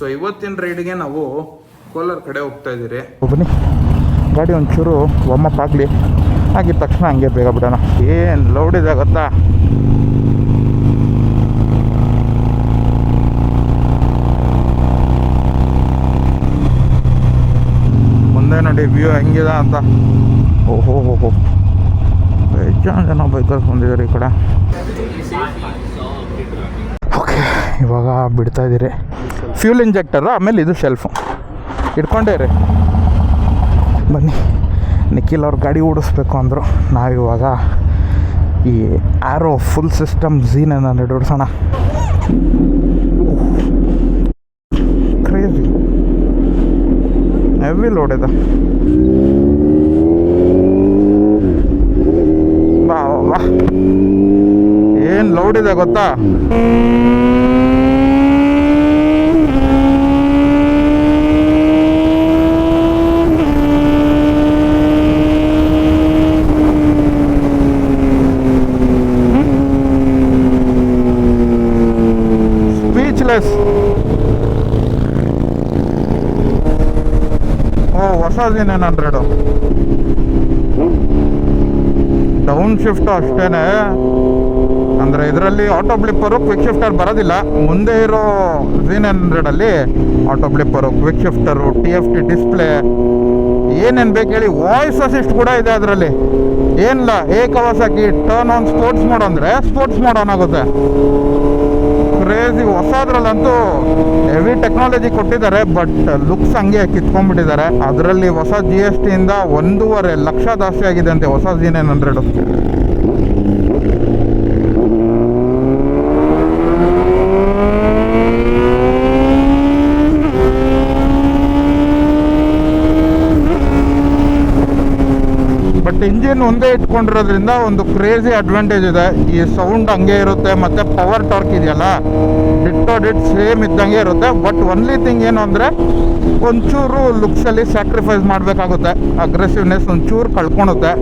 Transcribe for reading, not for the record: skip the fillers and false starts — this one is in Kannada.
ಸೊ ಇವತ್ತಿನ ರೈಡ್ಗೆ ನಾವು ಕೋಲಾರ ಕಡೆ ಹೋಗ್ತಾ ಇದ್ದೀರಿ. ಬನ್ನಿ, ಗಾಡಿ ಒಂಚೂರು ವಾರ್ಮಪ್ ಆಗಲಿ, ಆಗಿದ ತಕ್ಷಣ ಹಂಗೆ ಬೇಗ ಬಿಡೋಣ. ಏನು ಲೌಡ್ ಇದೆ ಗೊತ್ತಾ? ಮುಂದೆ ನೋಡಿ ವ್ಯೂ ಹೆಂಗಿದೆ ಅಂತ. ಓಹೋ ಹೋ ಹೋ, ಬೇಜಾನ್ ಜನ ಬೈಕಲ್ಲಿ ಬಂದಿದ್ದಾರೆ ಈ ಕಡೆ. ಓಕೆ, ಇವಾಗ ಬಿಡ್ತಾ ಇದ್ದೀರಿ. ಫ್ಯೂಲ್ ಇಂಜೆಕ್ಟರು, ಆಮೇಲೆ ಇದು ಶೆಲ್ಫು ಇಟ್ಕೊಂಡೇ ರೀ. ಬನ್ನಿ, ನಿಖಿಲ್ ಅವ್ರ ಗಾಡಿ ಓಡಿಸ್ಬೇಕು ಅಂದರು. ನಾವಿವಾಗ ಈ ಆ್ಯರೋ ಫುಲ್ ಸಿಸ್ಟಮ್ Z900 ಓಡಿಸೋಣ. ಕ್ರೇಜಿ ಹೆವಿ ಲೋಡ್ ಇದೆ. ಬಾ ಬಾ, ಏನು ಲೌಡ್ ಇದೆ ಗೊತ್ತಾ? ಸ್ಪೀಚ್ಲೆಸ್. ಹೊಸ Z900 ಡೌನ್ ಶಿಫ್ಟು ಅಷ್ಟೇ. ಅಂದರೆ ಇದರಲ್ಲಿ ಆಟೋ ಬ್ಲಿಪ್ಪರು ಕ್ವಿಕ್ ಶಿಫ್ಟರ್ ಬರೋದಿಲ್ಲ. ಮುಂದೆ ಇರೋ Z900 auto blipper, quick shifter, TFT display, ಏನೇನು ಬೇಕು ಹೇಳಿ. ವಾಯ್ಸ್ ಅಸಿಸ್ಟ್ ಕೂಡ ಇದೆ ಅದರಲ್ಲಿ. ಏನಿಲ್ಲ, Kawasaki turn on sports mode ಅಂದರೆ ಸ್ಪೋರ್ಟ್ಸ್ ಮೋಡ್ ಆನ್ ಆಗುತ್ತೆ. ಕ್ರೇಜಿ. ಹೊಸದ್ರಲ್ಲಂತೂ ಹೆವಿ ಟೆಕ್ನಾಲಜಿ ಕೊಟ್ಟಿದ್ದಾರೆ, ಬಟ್ ಲುಕ್ಸ್ ಹಂಗೆ ಕಿತ್ಕೊಂಡ್ಬಿಟ್ಟಿದ್ದಾರೆ. ಅದರಲ್ಲಿ ಹೊಸ GST ಇಂದ 1.5 ಲಕ್ಷ ಜಾಸ್ತಿ ಆಗಿದೆ ಅಂತೆ ಹೊಸ Z900. ಬಟ್ ಇಂಜಿನ್ ಒಂದೇ ಇಟ್ಕೊಂಡಿರೋದ್ರಿಂದ ಒಂದು ಕ್ರೇಜಿ ಅಡ್ವಾಂಟೇಜ್ ಇದೆ. ಈ ಸೌಂಡ್ ಹಂಗೆ ಇರುತ್ತೆ, ಮತ್ತು ಪವರ್ ಟಾರ್ಕ್ ಇದೆಯಲ್ಲ, ಡಿಟ್ ಸೇಮ್ ಇದ್ದಂಗೆ ಇರುತ್ತೆ. ಬಟ್ ಒನ್ಲಿ ಥಿಂಗ್ ಏನು ಅಂದರೆ ಒಂಚೂರು ಲುಕ್ಸಲ್ಲಿ ಸ್ಯಾಕ್ರಿಫೈಸ್ ಮಾಡಬೇಕಾಗುತ್ತೆ. ಅಗ್ರೆಸಿವ್ನೆಸ್ ಒಂಚೂರು ಕಳ್ಕೊಳುತ್ತೆ.